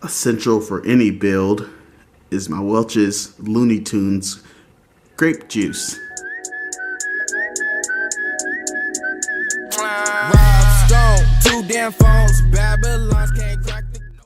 essential for any build is my Welch's Looney Tunes grape juice.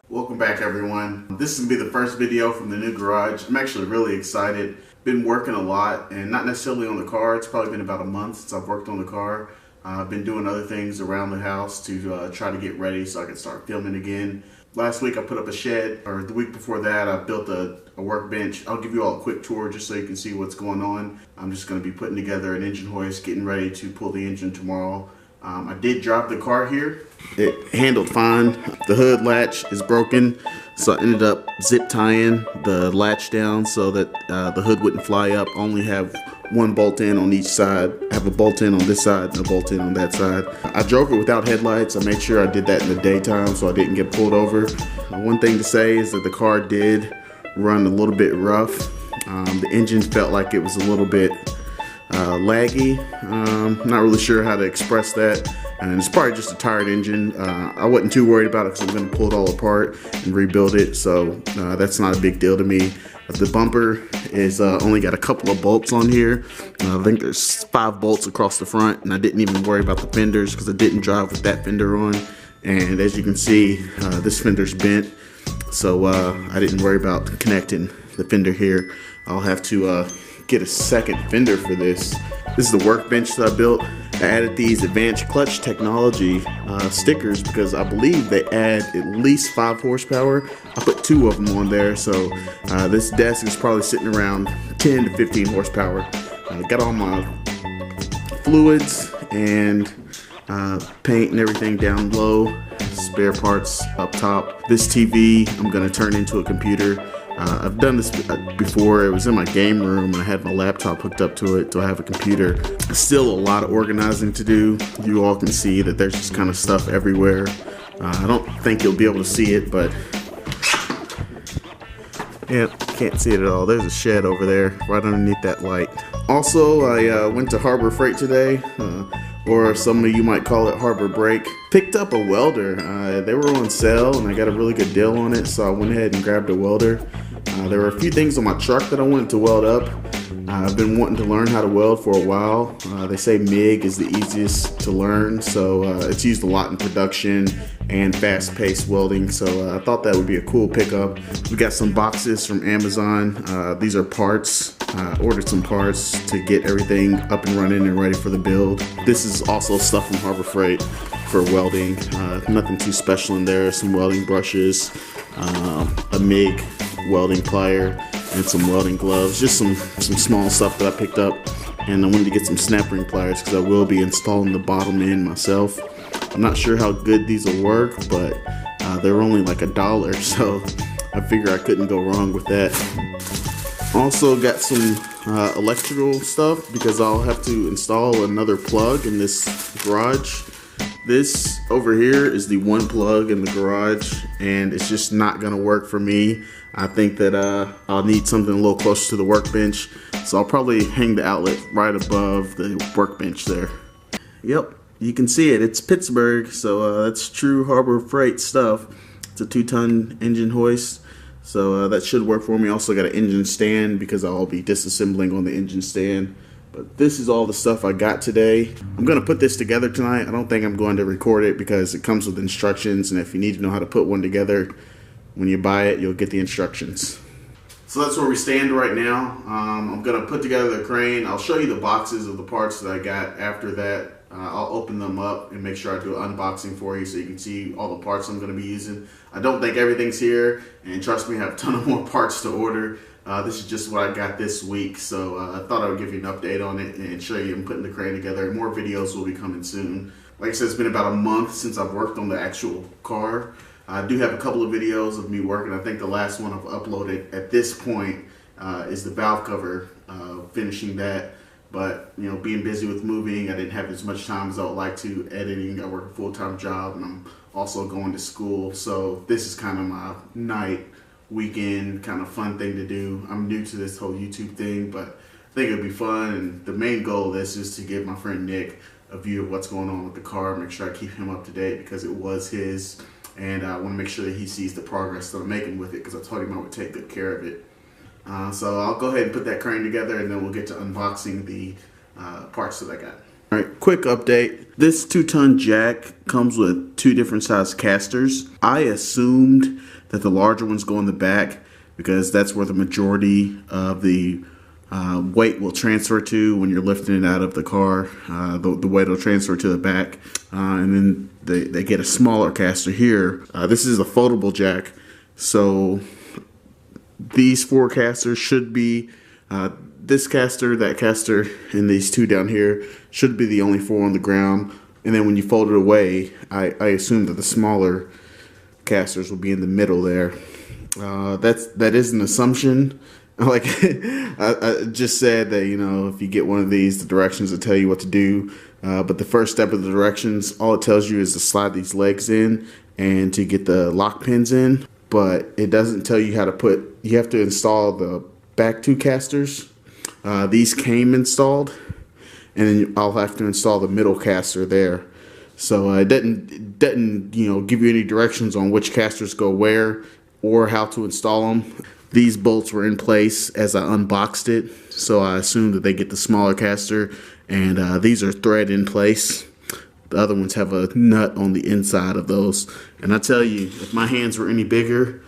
Welcome back, everyone. This is going to be the first video from the new garage. I'm actually really excited. Been working a lot, and not necessarily on the car. It's probably been about a month since I've worked on the car. I've been doing other things around the house to try to get ready so I can start filming again. Last week I put up a shed, or the week before that I built a workbench. I'll give you all a quick tour just so you can see what's going on. I'm just going to be putting together an engine hoist, getting ready to pull the engine tomorrow. I did drop the car here. It handled fine. The hood latch is broken, so I ended up zip tying the latch down so that the hood wouldn't fly up. I only have one bolt in on each side. I have a bolt in on this side and a bolt in on that side. I drove it without headlights. I made sure I did that in the daytime so I didn't get pulled over. One thing to say is that the car did run a little bit rough. The engine felt like it was a little bit laggy. Not really sure how to express that, and it's probably just a tired engine. I wasn't too worried about it because I'm going to pull it all apart and rebuild it, so that's not a big deal to me. The bumper is only got a couple of bolts on here. I think there's 5 bolts across the front, and I didn't even worry about the fenders because I didn't drive with that fender on. And as you can see, this fender's bent, so I didn't worry about connecting the fender here. I'll have to get a second fender for this. This is the workbench that I built. I added these advanced clutch technology stickers because I believe they add at least 5 horsepower. I put 2 of them on there, so this desk is probably sitting around 10 to 15 horsepower. Got all my fluids and paint and everything down low, spare parts up top. This TV I'm gonna turn into a computer. I've done this before. It was in my game room and I had my laptop hooked up to it, so I have a computer. Still a lot of organizing to do. You all can see that there's just kind of stuff everywhere. I don't think you'll be able to see it, but yeah, can't see it at all. There's a shed over there right underneath that light. Also, I went to Harbor Freight today, or some of you might call it Harbor Break. Picked up a welder. They were on sale and I got a really good deal on it, so I went ahead and grabbed a welder. There were a few things on my truck that I wanted to weld up. I've been wanting to learn how to weld for a while. They say MIG is the easiest to learn, so it's used a lot in production and fast-paced welding, so I thought that would be a cool pickup. We got some boxes from Amazon. These are parts. Ordered some parts to get everything up and running and ready for the build. This is also stuff from Harbor Freight for welding. Nothing too special in there. Some welding brushes, a MIG welding plier, and some welding gloves. Just some small stuff that I picked up. And I wanted to get some snap ring pliers because I will be installing the bottom end myself. I'm not sure how good these will work, but they're only like $1, so I figure I couldn't go wrong with that. Also got some electrical stuff because I'll have to install another plug in this garage. This over here is the one plug in the garage, and it's just not gonna work for me. I think that I'll need something a little closer to the workbench, so I'll probably hang the outlet right above the workbench there. Yep, you can see it. It's Pittsburgh, so that's true Harbor Freight stuff. It's a 2-ton engine hoist. So that should work for me. Also got an engine stand because I'll be disassembling on the engine stand. But this is all the stuff I got today. I'm going to put this together tonight. I don't think I'm going to record it because it comes with instructions, and if you need to know how to put one together, when you buy it, you'll get the instructions. So that's where we stand right now. I'm going to put together the crane. I'll show you the boxes of the parts that I got after that. I'll open them up and make sure I do an unboxing for you so you can see all the parts I'm going to be using. I don't think everything's here, and trust me, I have a ton of more parts to order. This is just what I got this week, so I thought I would give you an update on it and show you I'm putting the crane together. More videos will be coming soon. Like I said, it's been about a month since I've worked on the actual car. I do have a couple of videos of me working. I think the last one I've uploaded at this point is the valve cover, finishing that. But, you know, being busy with moving, I didn't have as much time as I would like to editing. I work a full-time job, and I'm also going to school. So this is kind of my night, weekend, kind of fun thing to do. I'm new to this whole YouTube thing, but I think it'll be fun. And the main goal of this is to give my friend Nick a view of what's going on with the car, make sure I keep him up to date because it was his. and I want to make sure that he sees the progress that I'm making with it, because I told him I would take good care of it. So I'll go ahead and put that crane together, and then we'll get to unboxing the parts that I got. Alright, quick update. This 2-ton jack comes with 2 different size casters. I assumed that the larger ones go in the back because that's where the majority of the weight will transfer to when you're lifting it out of the car. The weight will transfer to the back, and then they get a smaller caster here. This is a foldable jack, so these 4 casters should be this caster, that caster, and these 2 down here should be the only 4 on the ground. And then when you fold it away, I assume that the smaller casters will be in the middle there. That is an assumption. Like I just said that, you know, if you get one of these, the directions will tell you what to do. But the first step of the directions, all it tells you is to slide these legs in and to get the lock pins in. But it doesn't tell you how to you have to install the back 2 casters. These came installed, and then I'll have to install the middle caster there. So it doesn't you know, give you any directions on which casters go where or how to install them. These bolts were in place as I unboxed it, so I assumed that they get the smaller caster, and these are thread in place. The other ones have a nut on the inside of those. And I tell you, if my hands were any bigger,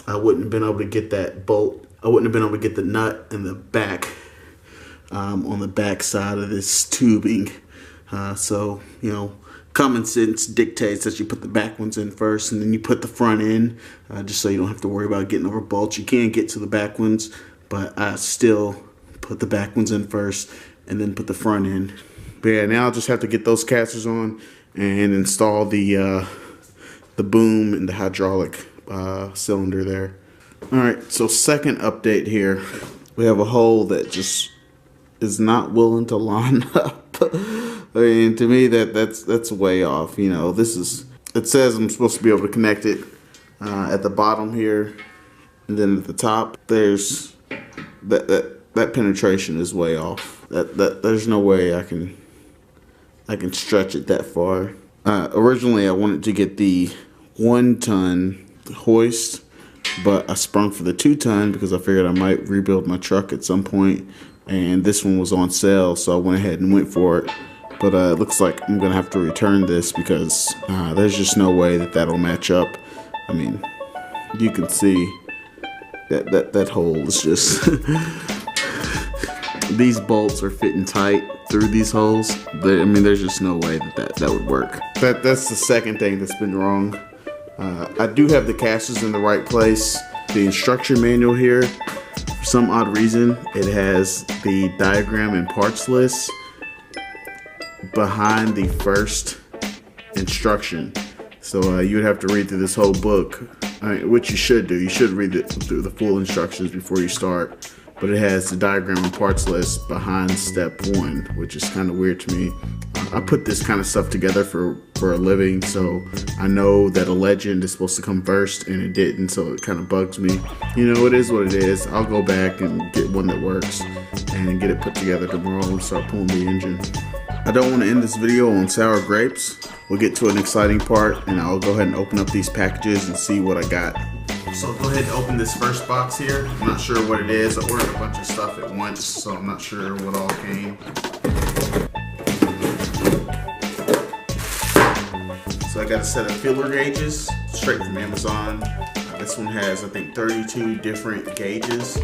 I wouldn't have been able to get that bolt. I wouldn't have been able to get the nut in the back, on the back side of this tubing. So, you know, common sense dictates that you put the back ones in first, and then you put the front in, just so you don't have to worry about getting over bolts. You can get to the back ones, but I still put the back ones in first and then put the front in. But yeah, now I'll just have to get those casters on and install the boom and the hydraulic cylinder there. Alright, so second update here. We have a hole that just is not willing to line up. I mean, to me, that's way off. You know, it says I'm supposed to be able to connect it at the bottom here, and then at the top, there's that penetration is way off. There's no way I can stretch it that far. Originally, I wanted to get the 1-ton hoist, but I sprung for the 2-ton because I figured I might rebuild my truck at some point, and this one was on sale, so I went ahead and went for it. But it looks like I'm gonna have to return this because there's just no way that'll match up. I mean, you can see that hole is just these bolts are fitting tight through these holes. I mean, there's just no way that would work. That's the second thing that's been wrong. I do have the casters in the right place. The instruction manual here, for some odd reason, it has the diagram and parts list behind the first instruction. So you would have to read through this whole book, which you should do. You should read through the full instructions before you start. But it has the diagram and parts list behind step 1, which is kind of weird to me. I put this kind of stuff together for a living, so I know that a legend is supposed to come first, and it didn't, so it kind of bugs me. You know, it is what it is. I'll go back and get one that works and get it put together tomorrow and start pulling the engine. I don't want to end this video on sour grapes. We'll get to an exciting part, and I'll go ahead and open up these packages and see what I got. So I'll go ahead and open this first box here. I'm not sure what it is. I ordered a bunch of stuff at once, so I'm not sure what all came. So I got a set of feeler gauges straight from Amazon. This one has, I think, 32 different gauges.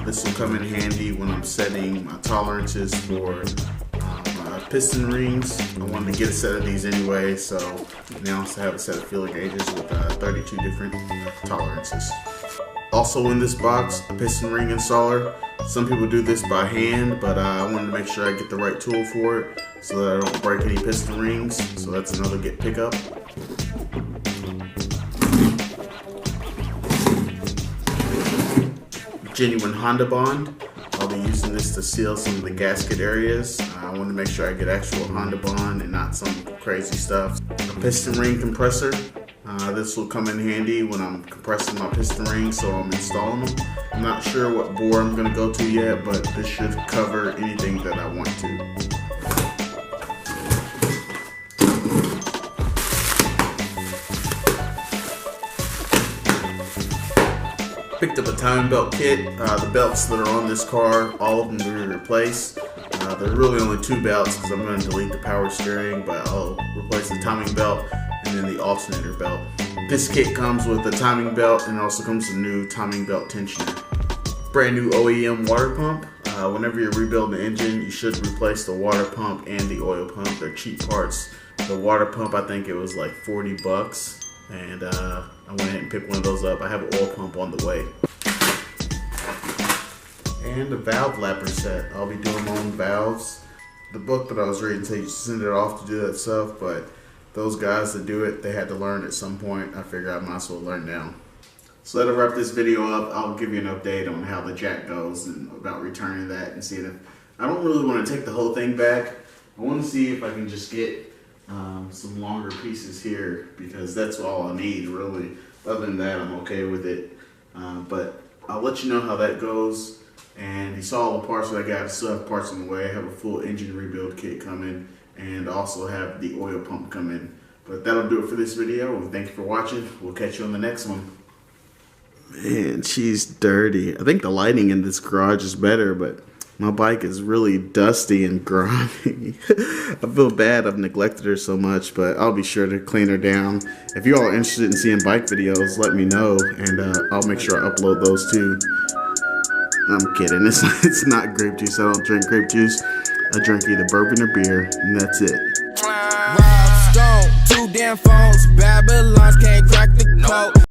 This will come in handy when I'm setting my tolerances for my piston rings. I wanted to get a set of these anyway, so now I have a set of feeler gauges with 32 different tolerances. Also in this box, a piston ring installer. Some people do this by hand, but I wanted to make sure I get the right tool for it so that I don't break any piston rings. So that's another get pickup. Genuine Honda Bond. I'll be using this to seal some of the gasket areas. I want to make sure I get actual Honda Bond and not some crazy stuff. A piston ring compressor. This will come in handy when I'm compressing my piston rings, so I'm installing them. I'm not sure what bore I'm going to go to yet, but this should cover anything that I want to. Picked up a timing belt kit. The belts that are on this car, all of them will be replaced. There are really only 2 belts because I'm going to delete the power steering, but I'll replace the timing belt and then the alternator belt. This kit comes with a timing belt and also comes with a new timing belt tensioner. Brand new OEM water pump. Whenever you're rebuilding the engine, you should replace the water pump and the oil pump. They're cheap parts. The water pump, I think it was like 40 bucks. And I went ahead and picked one of those up. I have an oil pump on the way. And a valve lapper set. I'll be doing my own valves. The book that I was reading said you send it off to do that stuff, but those guys that do it, they had to learn at some point. I figured I might as well learn now. So that'll wrap this video up. I'll give you an update on how the jack goes and about returning that and seeing if... I don't really want to take the whole thing back. I want to see if I can just get some longer pieces here, because that's all I need really. Other than that, I'm okay with it. But I'll let you know how that goes. And you saw all the parts that I got. I still have parts on the way. I have a full engine rebuild kit coming and also have the oil pump coming. But that'll do it for this video. And thank you for watching. We'll catch you on the next one. Man, she's dirty. I think the lighting in this garage is better, but my bike is really dusty and grimy. I feel bad I've neglected her so much, but I'll be sure to clean her down. If you all are interested in seeing bike videos, let me know, and I'll make sure I upload those too. I'm kidding. It's not grape juice. I don't drink grape juice. I drink either bourbon or beer, and that's it. Rob Stone, 2 damn phones. Babylons can't crack the code.